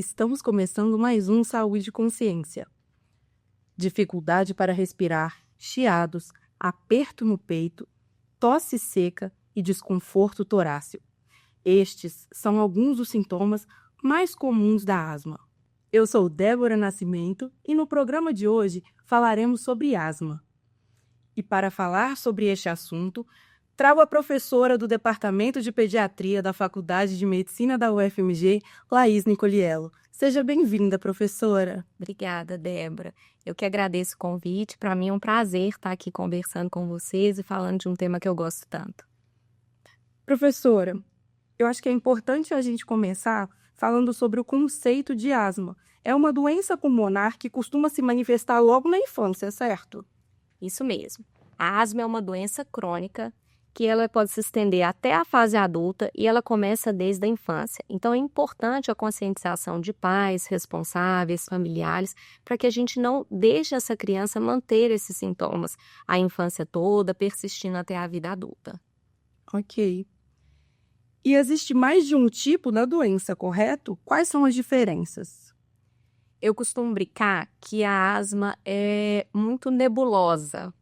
Estamos começando mais um Saúde e Consciência. Dificuldade para respirar, chiados, aperto no peito, tosse seca e desconforto torácico. Estes são alguns dos sintomas mais comuns da asma. Eu sou Débora Nascimento e no programa de hoje falaremos sobre asma. E para falar sobre este assunto, trago a professora do Departamento de Pediatria da Faculdade de Medicina da UFMG, Laís Nicoliello. Seja bem-vinda, professora. Obrigada, Débora. Eu que agradeço o convite. Para mim é um prazer estar aqui conversando com vocês e falando de um tema que eu gosto tanto. Professora, eu acho que é importante a gente começar falando sobre o conceito de asma. É uma doença pulmonar que costuma se manifestar logo na infância, certo? Isso mesmo. A asma é uma doença crônica que ela pode se estender até a fase adulta e ela começa desde a infância. Então é importante a conscientização de pais, responsáveis, familiares, para que a gente não deixe essa criança manter esses sintomas a infância toda, persistindo até a vida adulta. Ok. E existe mais de um tipo da doença, correto? Quais são as diferenças? Eu costumo brincar que a asma é muito nebulosa.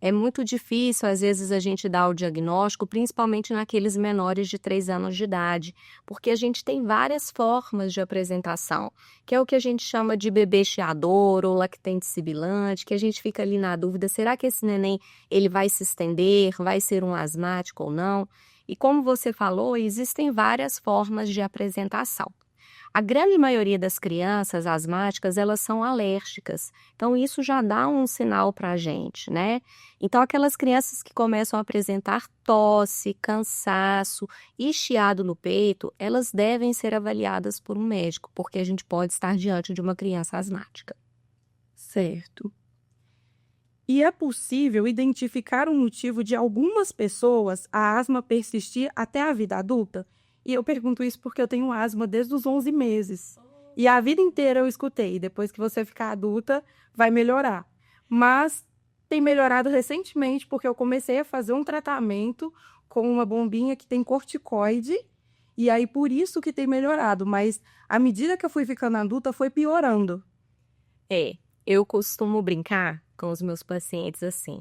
É muito difícil, às vezes, a gente dar o diagnóstico, principalmente naqueles menores de 3 anos de idade, porque a gente tem várias formas de apresentação, que é o que a gente chama de bebê chiador ou lactente sibilante, que a gente fica ali na dúvida, será que esse neném ele vai se estender, vai ser um asmático ou não? E como você falou, existem várias formas de apresentação. A grande maioria das crianças asmáticas, elas são alérgicas. Então, isso já dá um sinal para a gente, né? Então, aquelas crianças que começam a apresentar tosse, cansaço e chiado no peito, elas devem ser avaliadas por um médico, porque a gente pode estar diante de uma criança asmática. Certo. E é possível identificar o motivo de algumas pessoas a asma persistir até a vida adulta? E eu pergunto isso porque eu tenho asma desde os 11 meses. E a vida inteira eu escutei, depois que você ficar adulta, vai melhorar. Mas tem melhorado recentemente porque eu comecei a fazer um tratamento com uma bombinha que tem corticoide, e aí por isso que tem melhorado. Mas à medida que eu fui ficando adulta, foi piorando. Eu costumo brincar com os meus pacientes assim,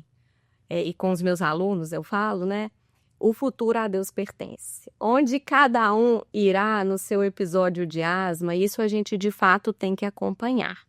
e com os meus alunos eu falo, né? O futuro a Deus pertence. Onde cada um irá no seu episódio de asma, isso a gente de fato tem que acompanhar.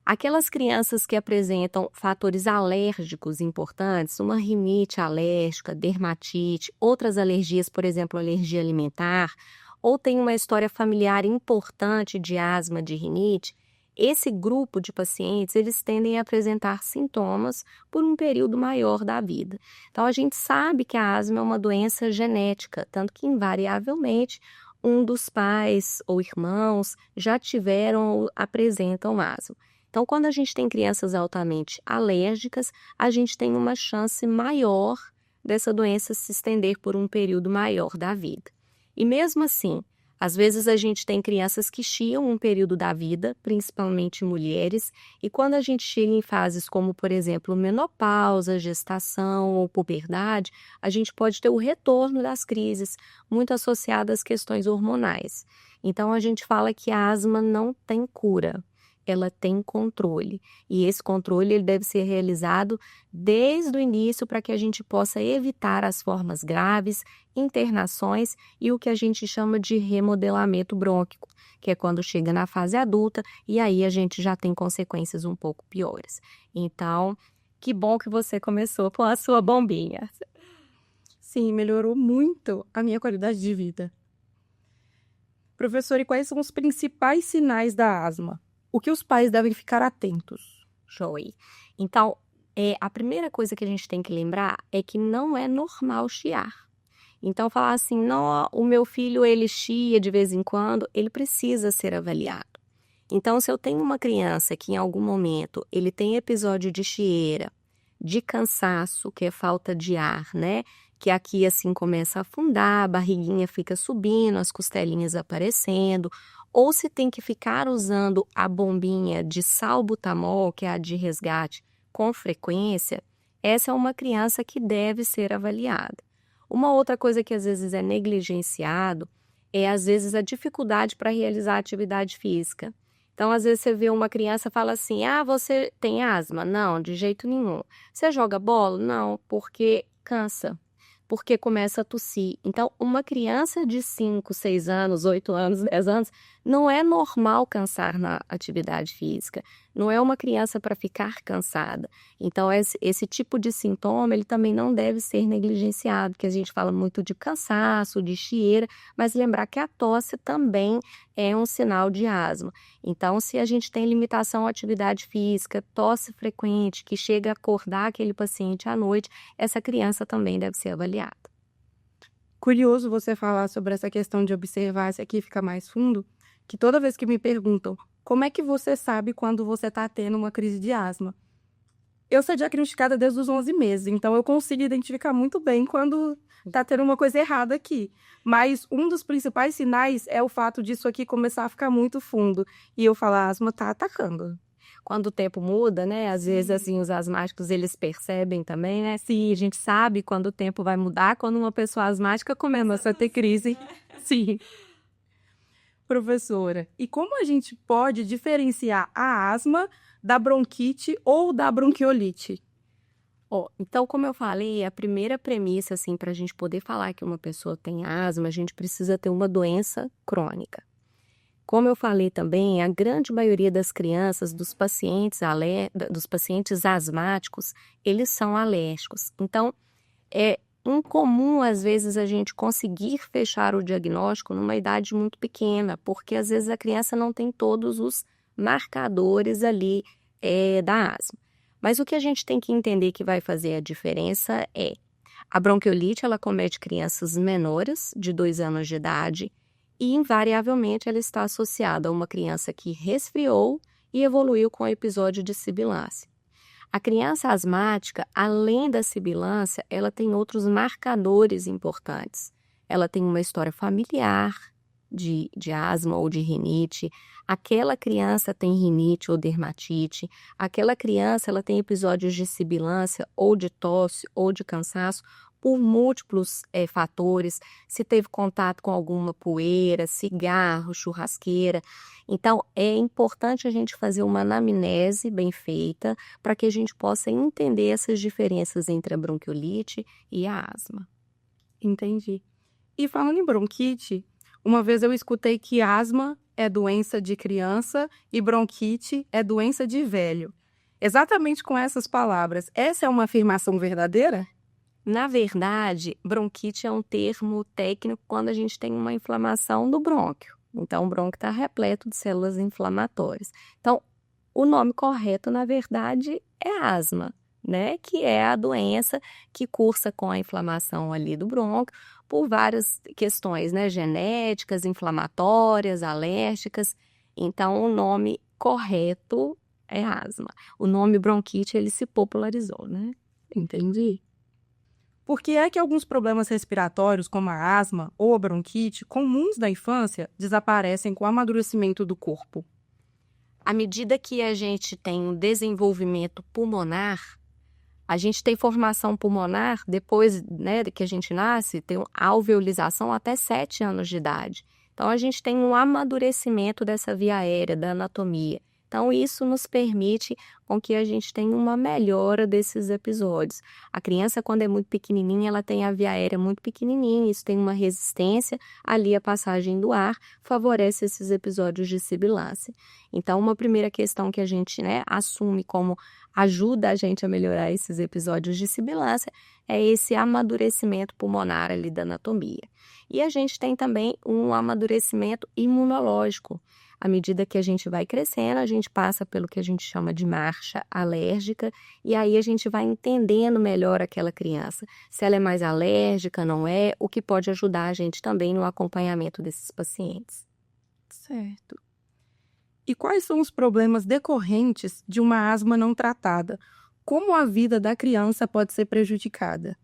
Aquelas crianças que apresentam fatores alérgicos importantes, uma rinite alérgica, dermatite, outras alergias, por exemplo, alergia alimentar, ou tem uma história familiar importante de asma, de rinite, esse grupo de pacientes, eles tendem a apresentar sintomas por um período maior da vida. Então, a gente sabe que a asma é uma doença genética, tanto que, invariavelmente, um dos pais ou irmãos já tiveram ou apresentam asma. Então, quando a gente tem crianças altamente alérgicas, a gente tem uma chance maior dessa doença se estender por um período maior da vida. E mesmo assim, às vezes a gente tem crianças que chiam um período da vida, principalmente mulheres, e quando a gente chega em fases como, por exemplo, menopausa, gestação ou puberdade, a gente pode ter o retorno das crises, muito associadas às questões hormonais. Então, a gente fala que a asma não tem cura. Ela tem controle, e esse controle ele deve ser realizado desde o início para que a gente possa evitar as formas graves, internações e o que a gente chama de remodelamento brônquico, que é quando chega na fase adulta e aí a gente já tem consequências um pouco piores. Então, que bom que você começou com a sua bombinha. Sim, melhorou muito a minha qualidade de vida. Professor, e quais são os principais sinais da asma? O que os pais devem ficar atentos? Joia. Então, a primeira coisa que a gente tem que lembrar é que não é normal chiar. Então, falar assim, não, o meu filho, ele chia de vez em quando, ele precisa ser avaliado. Então, se eu tenho uma criança que em algum momento ele tem episódio de chieira, de cansaço, que é falta de ar, né? Que aqui assim começa a afundar, a barriguinha fica subindo, as costelinhas aparecendo, ou se tem que ficar usando a bombinha de salbutamol, que é a de resgate, com frequência, essa é uma criança que deve ser avaliada. Uma outra coisa que às vezes é negligenciado é, às vezes, a dificuldade para realizar atividade física. Então, às vezes, você vê uma criança e fala assim, você tem asma? Não, de jeito nenhum. Você joga bola? Não, porque cansa, porque começa a tossir. Então, uma criança de 5, 6 anos, 8 anos, 10 anos, não é normal cansar na atividade física. Não é uma criança para ficar cansada. Então, esse tipo de sintoma, ele também não deve ser negligenciado, porque a gente fala muito de cansaço, de chieira, mas lembrar que a tosse também é um sinal de asma. Então, se a gente tem limitação à atividade física, tosse frequente, que chega a acordar aquele paciente à noite, essa criança também deve ser avaliada. Curioso você falar sobre essa questão de observar, se aqui fica mais fundo, que toda vez que me perguntam como é que você sabe quando você está tendo uma crise de asma, eu sou diagnosticada desde os 11 meses, então eu consigo identificar muito bem quando está tendo uma coisa errada aqui. Mas um dos principais sinais é o fato disso aqui começar a ficar muito fundo e eu falar, a asma está atacando. Quando o tempo muda, né? Às vezes, assim, os asmáticos, eles percebem também, né? Sim, a gente sabe quando o tempo vai mudar, quando uma pessoa asmática começa a ter crise. Sim. Professora, e como a gente pode diferenciar a asma da bronquite ou da bronquiolite? Então, como eu falei, a primeira premissa, assim, para a gente poder falar que uma pessoa tem asma, a gente precisa ter uma doença crônica. Como eu falei também, a grande maioria das crianças, dos pacientes asmáticos, eles são alérgicos. Então, é incomum, às vezes, a gente conseguir fechar o diagnóstico numa idade muito pequena, porque às vezes a criança não tem todos os marcadores ali da asma. Mas o que a gente tem que entender que vai fazer a diferença é a bronquiolite, ela comete crianças menores de 2 anos de idade, e, invariavelmente, ela está associada a uma criança que resfriou e evoluiu com o episódio de sibilância. A criança asmática, além da sibilância, ela tem outros marcadores importantes. Ela tem uma história familiar de asma ou de rinite, aquela criança tem rinite ou dermatite, aquela criança ela tem episódios de sibilância ou de tosse ou de cansaço, por múltiplos fatores, se teve contato com alguma poeira, cigarro, churrasqueira. Então, é importante a gente fazer uma anamnese bem feita para que a gente possa entender essas diferenças entre a bronquiolite e a asma. Entendi. E falando em bronquite, uma vez eu escutei que asma é doença de criança e bronquite é doença de velho. Exatamente com essas palavras, essa é uma afirmação verdadeira? Na verdade, bronquite é um termo técnico quando a gente tem uma inflamação do brônquio. Então, o brônquio está repleto de células inflamatórias. Então, o nome correto, na verdade, é asma, né? Que é a doença que cursa com a inflamação ali do brônquio por várias questões, né? Genéticas, inflamatórias, alérgicas. Então, o nome correto é asma. O nome bronquite, ele se popularizou, né? Entendi. Por que é que alguns problemas respiratórios, como a asma ou a bronquite, comuns da infância, desaparecem com o amadurecimento do corpo? À medida que a gente tem um desenvolvimento pulmonar, a gente tem formação pulmonar depois, né, que a gente nasce, tem a alveolização até 7 anos de idade. Então, a gente tem um amadurecimento dessa via aérea, da anatomia. Então, isso nos permite com que a gente tenha uma melhora desses episódios. A criança, quando é muito pequenininha, ela tem a via aérea muito pequenininha, isso tem uma resistência ali à passagem do ar, favorece esses episódios de sibilância. Então, uma primeira questão que a gente, né, assume como ajuda a gente a melhorar esses episódios de sibilância é esse amadurecimento pulmonar ali da anatomia. E a gente tem também um amadurecimento imunológico. À medida que a gente vai crescendo, a gente passa pelo que a gente chama de marcha alérgica e aí a gente vai entendendo melhor aquela criança, se ela é mais alérgica, não é, o que pode ajudar a gente também no acompanhamento desses pacientes. Certo. E quais são os problemas decorrentes de uma asma não tratada? Como a vida da criança pode ser prejudicada?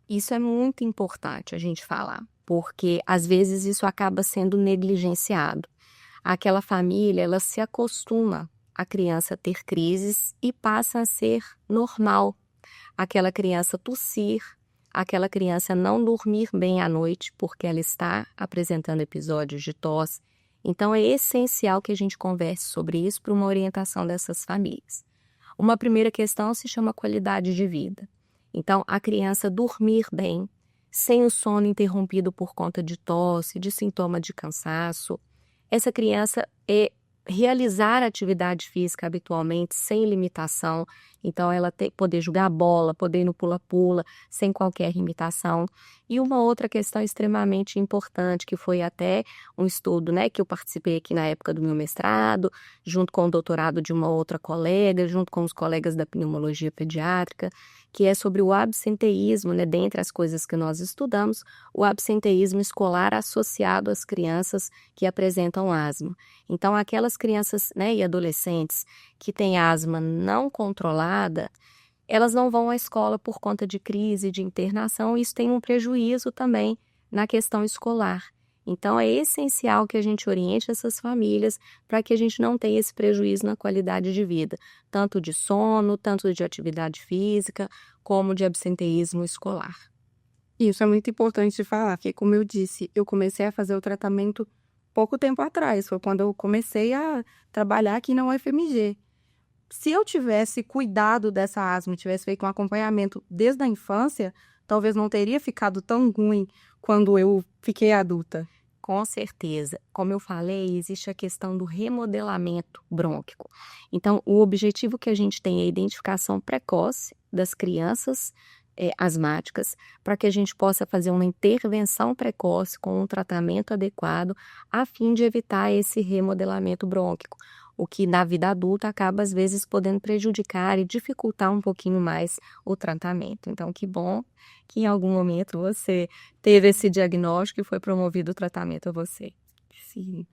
Isso é muito importante a gente falar, porque às vezes isso acaba sendo negligenciado. Aquela família, ela se acostuma a criança ter crises e passa a ser normal aquela criança tossir, aquela criança não dormir bem à noite porque ela está apresentando episódios de tosse. Então, é essencial que a gente converse sobre isso para uma orientação dessas famílias. Uma primeira questão se chama qualidade de vida. Então, a criança dormir bem, sem o sono interrompido por conta de tosse, de sintoma de cansaço. Essa criança realizar atividade física habitualmente, sem limitação. Então, ela poder jogar bola, poder ir no pula-pula, sem qualquer limitação. E uma outra questão extremamente importante, que foi até um estudo, né, que eu participei aqui na época do meu mestrado, junto com o doutorado de uma outra colega, junto com os colegas da pneumologia pediátrica, que é sobre o absenteísmo, né, dentre as coisas que nós estudamos, o absenteísmo escolar associado às crianças que apresentam asma. Então, aquelas crianças, né, e adolescentes que têm asma não controlada, elas não vão à escola por conta de crise, de internação, e isso tem um prejuízo também na questão escolar. Então, é essencial que a gente oriente essas famílias para que a gente não tenha esse prejuízo na qualidade de vida, tanto de sono, tanto de atividade física, como de absenteísmo escolar. Isso é muito importante de falar, porque, como eu disse, eu comecei a fazer o tratamento pouco tempo atrás, foi quando eu comecei a trabalhar aqui na UFMG. Se eu tivesse cuidado dessa asma, tivesse feito um acompanhamento desde a infância, talvez não teria ficado tão ruim quando eu fiquei adulta. Com certeza. Como eu falei, existe a questão do remodelamento brônquico. Então, o objetivo que a gente tem é a identificação precoce das crianças asmáticas, para que a gente possa fazer uma intervenção precoce com um tratamento adequado, a fim de evitar esse remodelamento brônquico, o que na vida adulta acaba às vezes podendo prejudicar e dificultar um pouquinho mais o tratamento. Então, que bom que em algum momento você teve esse diagnóstico e foi promovido o tratamento a você. Sim.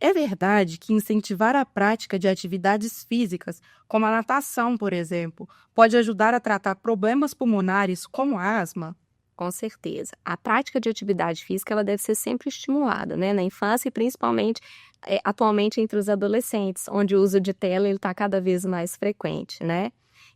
É verdade que incentivar a prática de atividades físicas, como a natação, por exemplo, pode ajudar a tratar problemas pulmonares como a asma? Com certeza. A prática de atividade física ela deve ser sempre estimulada, né? Na infância e principalmente atualmente entre os adolescentes, onde o uso de tela está cada vez mais frequente, né?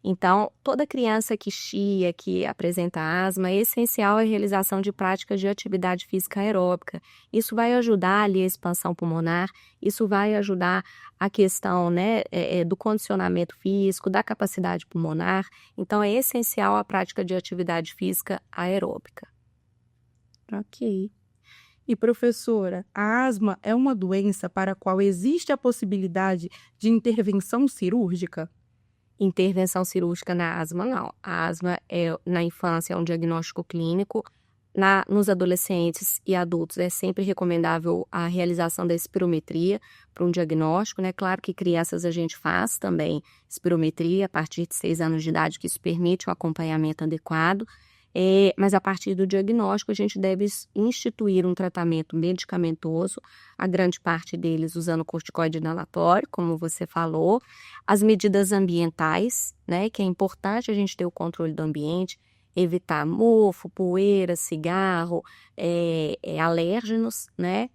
Então, toda criança que chia, que apresenta asma, é essencial a realização de práticas de atividade física aeróbica. Isso vai ajudar ali a expansão pulmonar, isso vai ajudar a questão, né, do condicionamento físico, da capacidade pulmonar. Então, é essencial a prática de atividade física aeróbica. Ok. E, professora, a asma é uma doença para a qual existe a possibilidade de intervenção cirúrgica? Intervenção cirúrgica na asma, não. A asma na infância é um diagnóstico clínico. Nos adolescentes e adultos é sempre recomendável a realização da espirometria para um diagnóstico, né? Claro que crianças a gente faz também espirometria a partir de 6 anos de idade, que isso permite um acompanhamento adequado. Mas a partir do diagnóstico a gente deve instituir um tratamento medicamentoso, a grande parte deles usando corticoide inalatório, como você falou, as medidas ambientais, né, que é importante a gente ter o controle do ambiente, evitar mofo, poeira, cigarro, alérgenos, né?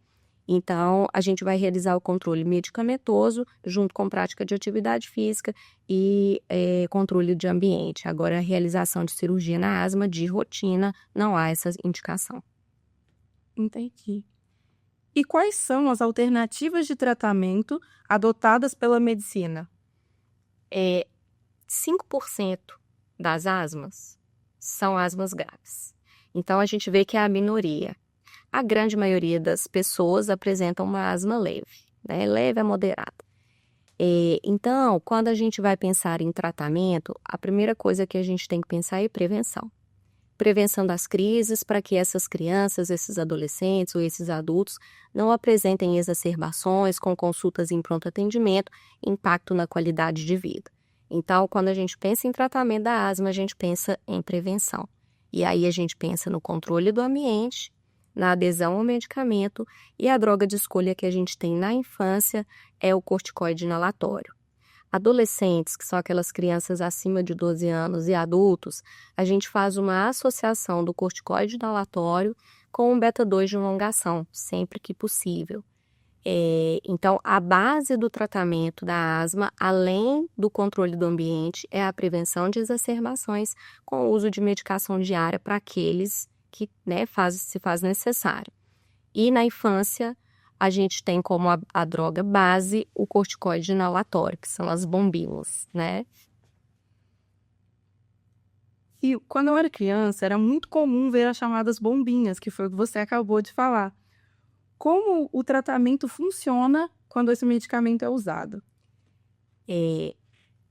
Então, a gente vai realizar o controle medicamentoso junto com prática de atividade física e controle de ambiente. Agora, a realização de cirurgia na asma de rotina, não há essa indicação. Entendi. E quais são as alternativas de tratamento adotadas pela medicina? 5% das asmas são asmas graves. Então, a gente vê que é a minoria. A grande maioria das pessoas apresentam uma asma leve, né? Leve a moderada. Então, quando a gente vai pensar em tratamento, a primeira coisa que a gente tem que pensar é prevenção. Prevenção das crises para que essas crianças, esses adolescentes ou esses adultos não apresentem exacerbações com consultas em pronto atendimento, impacto na qualidade de vida. Então, quando a gente pensa em tratamento da asma, a gente pensa em prevenção. E aí a gente pensa no controle do ambiente, na adesão ao medicamento, e a droga de escolha que a gente tem na infância é o corticoide inalatório. Adolescentes, que são aquelas crianças acima de 12 anos, e adultos, a gente faz uma associação do corticoide inalatório com o beta-2 de longa ação, sempre que possível. Então, a base do tratamento da asma, além do controle do ambiente, é a prevenção de exacerbações com o uso de medicação diária para aqueles que, né, se faz necessário. E na infância, a gente tem como a droga base o corticoide inalatório, que são as bombinhas, né? E quando eu era criança, era muito comum ver as chamadas bombinhas, que foi o que você acabou de falar. Como o tratamento funciona quando esse medicamento é usado?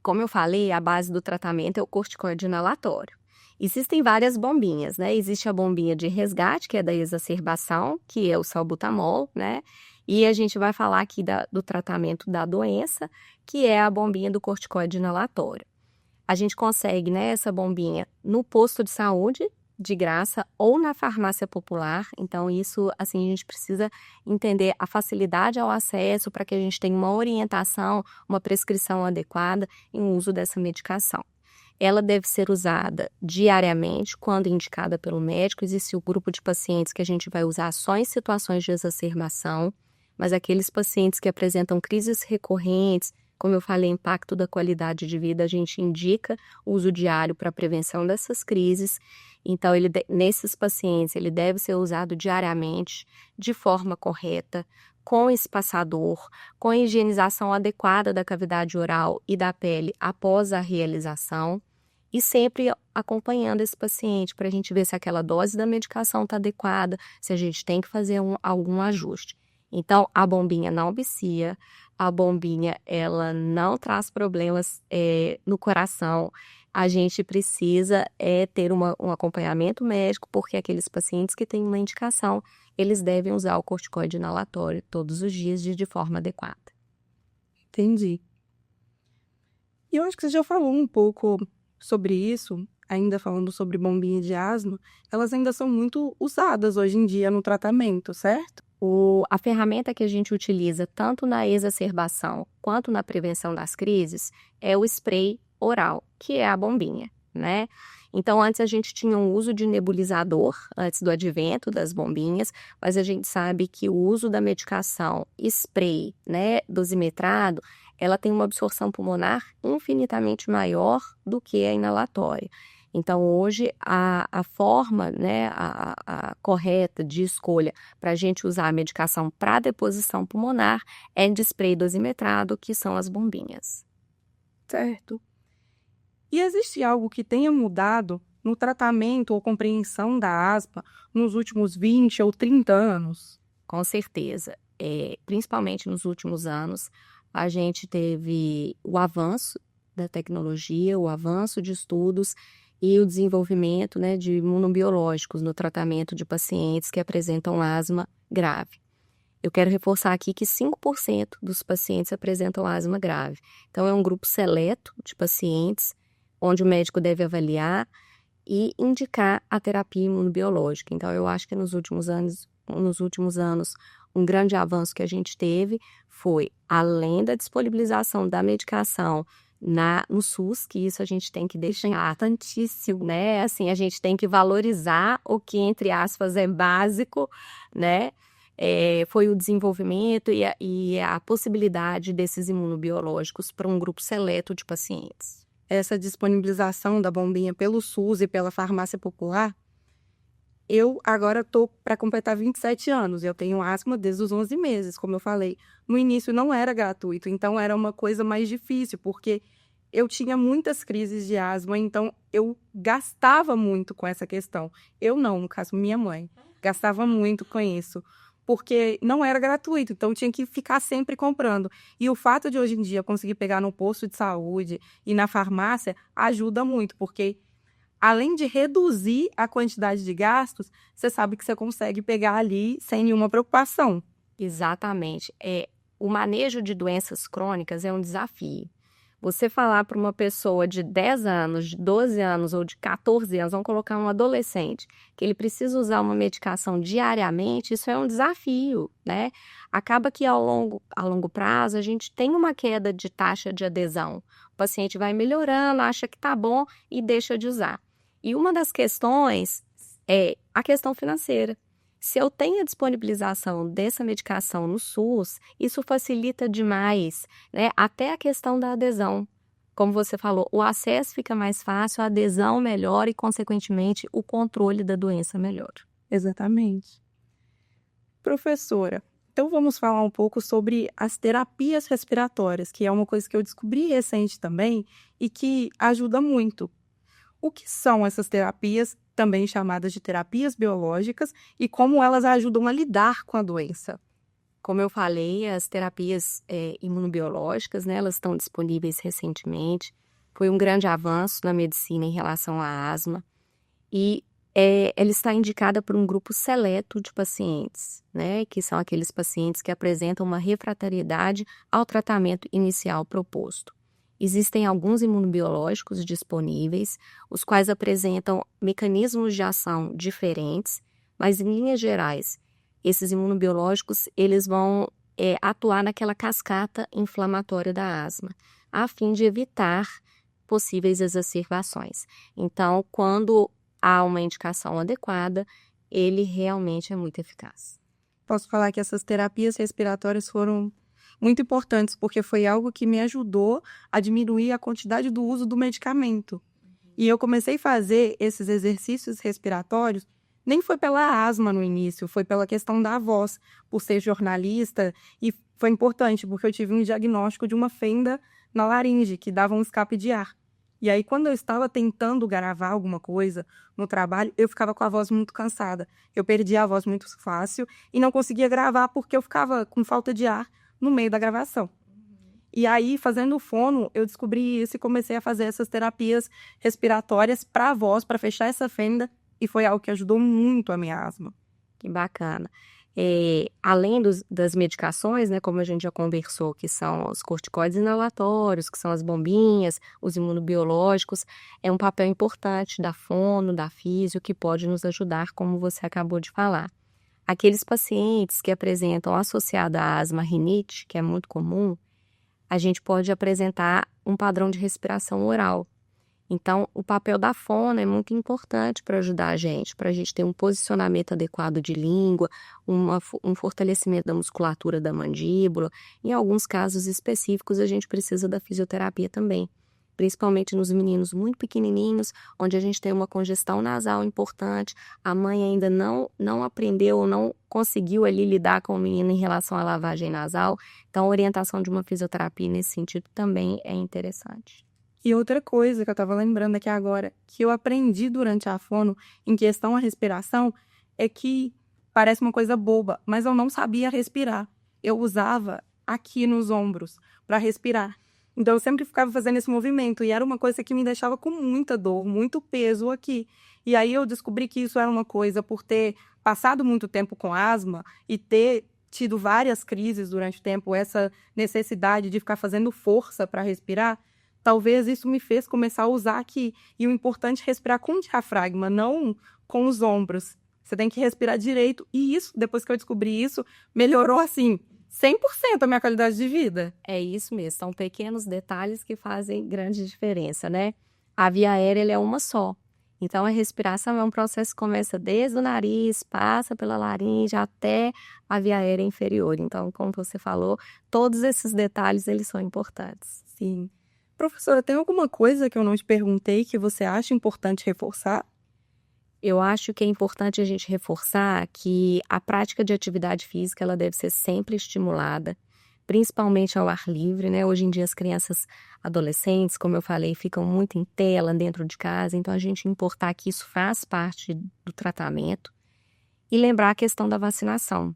Como eu falei, a base do tratamento é o corticoide inalatório. Existem várias bombinhas, né? Existe a bombinha de resgate, que é da exacerbação, que é o salbutamol, né? E a gente vai falar aqui do tratamento da doença, que é a bombinha do corticoide inalatório. A gente consegue, né, essa bombinha no posto de saúde, de graça, ou na farmácia popular. Então, isso, assim, a gente precisa entender a facilidade ao acesso para que a gente tenha uma orientação, uma prescrição adequada em uso dessa medicação. Ela deve ser usada diariamente, quando indicada pelo médico. Existe o grupo de pacientes que a gente vai usar só em situações de exacerbação, mas aqueles pacientes que apresentam crises recorrentes, como eu falei, impacto da qualidade de vida, a gente indica o uso diário para a prevenção dessas crises. Então, nesses pacientes, ele deve ser usado diariamente, de forma correta, com espaçador, com higienização adequada da cavidade oral e da pele após a realização, e sempre acompanhando esse paciente para a gente ver se aquela dose da medicação está adequada, se a gente tem que fazer algum ajuste. Então, a bombinha não vicia, a bombinha ela não traz problemas no coração. A gente precisa ter um acompanhamento médico, porque aqueles pacientes que têm uma indicação, eles devem usar o corticoide inalatório todos os dias de forma adequada. Entendi. E eu acho que você já falou um pouco sobre isso, ainda falando sobre bombinha de asma, elas ainda são muito usadas hoje em dia no tratamento, certo? A ferramenta que a gente utiliza tanto na exacerbação quanto na prevenção das crises é o spray oral, que é a bombinha, né? Então, antes a gente tinha um uso de nebulizador, antes do advento das bombinhas, mas a gente sabe que o uso da medicação spray, né, dosimetrado, ela tem uma absorção pulmonar infinitamente maior do que a inalatória. Então, hoje, a forma, né, a correta de escolha para a gente usar a medicação para deposição pulmonar é de spray dosimetrado, que são as bombinhas. Certo. E existe algo que tenha mudado no tratamento ou compreensão da asma nos últimos 20 ou 30 anos? Com certeza. Principalmente nos últimos anos, a gente teve o avanço da tecnologia, o avanço de estudos e o desenvolvimento, né, de imunobiológicos no tratamento de pacientes que apresentam asma grave. Eu quero reforçar aqui que 5% dos pacientes apresentam asma grave. Então, é um grupo seleto de pacientes onde o médico deve avaliar e indicar a terapia imunobiológica. Então, eu acho que nos últimos anos, um grande avanço que a gente teve foi, além da disponibilização da medicação no SUS, que isso a gente tem que deixar tantíssimo, né? Assim, a gente tem que valorizar o que, entre aspas, é básico, né? Foi o desenvolvimento e a possibilidade desses imunobiológicos para um grupo seleto de pacientes. Essa disponibilização da bombinha pelo SUS e pela farmácia popular, eu agora estou para completar 27 anos, eu tenho asma desde os 11 meses, como eu falei. No início não era gratuito, então era uma coisa mais difícil, porque eu tinha muitas crises de asma, então eu gastava muito com essa questão. Eu não, no caso, minha mãe, gastava muito com isso, porque não era gratuito, então tinha que ficar sempre comprando. E o fato de hoje em dia conseguir pegar no posto de saúde e na farmácia ajuda muito, porque além de reduzir a quantidade de gastos, você sabe que você consegue pegar ali sem nenhuma preocupação. Exatamente. O manejo de doenças crônicas é um desafio. Você falar para uma pessoa de 10 anos, de 12 anos ou de 14 anos, vamos colocar um adolescente, que ele precisa usar uma medicação diariamente, isso é um desafio, né? Acaba que a longo prazo a gente tem uma queda de taxa de adesão. O paciente vai melhorando, acha que tá bom e deixa de usar. E uma das questões é a questão financeira. Se eu tenho a disponibilização dessa medicação no SUS, isso facilita demais, né? Até a questão da adesão. Como você falou, o acesso fica mais fácil, a adesão melhora e, consequentemente, o controle da doença melhora. Exatamente. Professora, então vamos falar um pouco sobre as terapias respiratórias, que é uma coisa que eu descobri recente também e que ajuda muito. O que são essas terapias, também chamadas de terapias biológicas, e como elas ajudam a lidar com a doença? Como eu falei, as terapias imunobiológicas, né, elas estão disponíveis recentemente. Foi um grande avanço na medicina em relação à asma. E ela está indicada por um grupo seleto de pacientes, né, que são aqueles pacientes que apresentam uma refratariedade ao tratamento inicial proposto. Existem alguns imunobiológicos disponíveis, os quais apresentam mecanismos de ação diferentes, mas em linhas gerais, esses imunobiológicos eles vão atuar naquela cascata inflamatória da asma, a fim de evitar possíveis exacerbações. Então, quando há uma indicação adequada, ele realmente é muito eficaz. Posso falar que essas terapias respiratórias foram muito importantes, porque foi algo que me ajudou a diminuir a quantidade do uso do medicamento. E eu comecei a fazer esses exercícios respiratórios, nem foi pela asma no início, foi pela questão da voz, por ser jornalista, e foi importante, porque eu tive um diagnóstico de uma fenda na laringe, que dava um escape de ar. E aí, quando eu estava tentando gravar alguma coisa no trabalho, eu ficava com a voz muito cansada. Eu perdia a voz muito fácil e não conseguia gravar porque eu ficava com falta de ar no meio da gravação. E aí, fazendo o fono, eu descobri isso e comecei a fazer essas terapias respiratórias para a voz, para fechar essa fenda, e foi algo que ajudou muito a minha asma. Que bacana. Além das medicações, né, como a gente já conversou, que são os corticoides inalatórios, que são as bombinhas, os imunobiológicos, é um papel importante da fono, da físio, que pode nos ajudar, como você acabou de falar. Aqueles pacientes que apresentam associado à asma rinite, que é muito comum, a gente pode apresentar um padrão de respiração oral. Então, o papel da fono é muito importante para ajudar a gente ter um posicionamento adequado de língua, um fortalecimento da musculatura da mandíbula. Em alguns casos específicos, a gente precisa da fisioterapia também, principalmente nos meninos muito pequenininhos, onde a gente tem uma congestão nasal importante, a mãe ainda não aprendeu ou não conseguiu ali lidar com o menino em relação à lavagem nasal. Então, a orientação de uma fisioterapia nesse sentido também é interessante. E outra coisa que eu estava lembrando aqui agora, que eu aprendi durante a fono, em questão à respiração, é que parece uma coisa boba, mas eu não sabia respirar. Eu usava aqui nos ombros para respirar. Então, eu sempre ficava fazendo esse movimento e era uma coisa que me deixava com muita dor, muito peso aqui. E aí eu descobri que isso era uma coisa por ter passado muito tempo com asma e ter tido várias crises durante o tempo, essa necessidade de ficar fazendo força para respirar. Talvez isso me fez começar a usar aqui. E o importante é respirar com o diafragma, não com os ombros. Você tem que respirar direito. E isso, depois que eu descobri isso, melhorou, assim, 100% a minha qualidade de vida. É isso mesmo, são pequenos detalhes que fazem grande diferença, né? A via aérea ela é uma só. Então, a respiração é um processo que começa desde o nariz, passa pela laringe até a via aérea inferior. Então, como você falou, todos esses detalhes eles são importantes. Sim. Professora, tem alguma coisa que eu não te perguntei que você acha importante reforçar? Eu acho que é importante a gente reforçar que a prática de atividade física ela deve ser sempre estimulada, principalmente ao ar livre, né? Hoje em dia as crianças adolescentes, como eu falei, ficam muito em tela dentro de casa, então a gente importar que isso faz parte do tratamento e lembrar a questão da vacinação.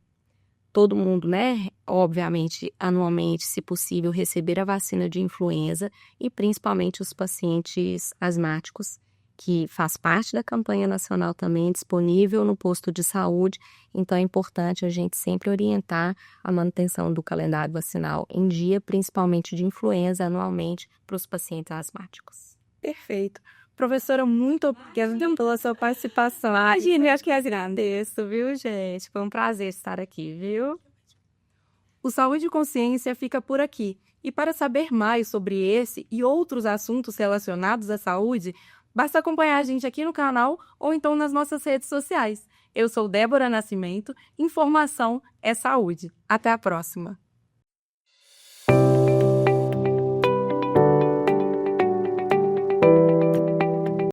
Todo mundo, né, obviamente, anualmente, se possível, receber a vacina de influenza e principalmente os pacientes asmáticos, que faz parte da campanha nacional também, disponível no posto de saúde. Então, é importante a gente sempre orientar a manutenção do calendário vacinal em dia, principalmente de influenza, anualmente, para os pacientes asmáticos. Perfeito. Professora, muito obrigada pela sua participação. Imagina, eu acho que é agradeço, viu, gente? Foi um prazer estar aqui, viu? O Saúde e Consciência fica por aqui. E para saber mais sobre esse e outros assuntos relacionados à saúde, Basta acompanhar a gente aqui no canal ou então nas nossas redes sociais. Eu sou Débora Nascimento, informação é saúde. Até a próxima!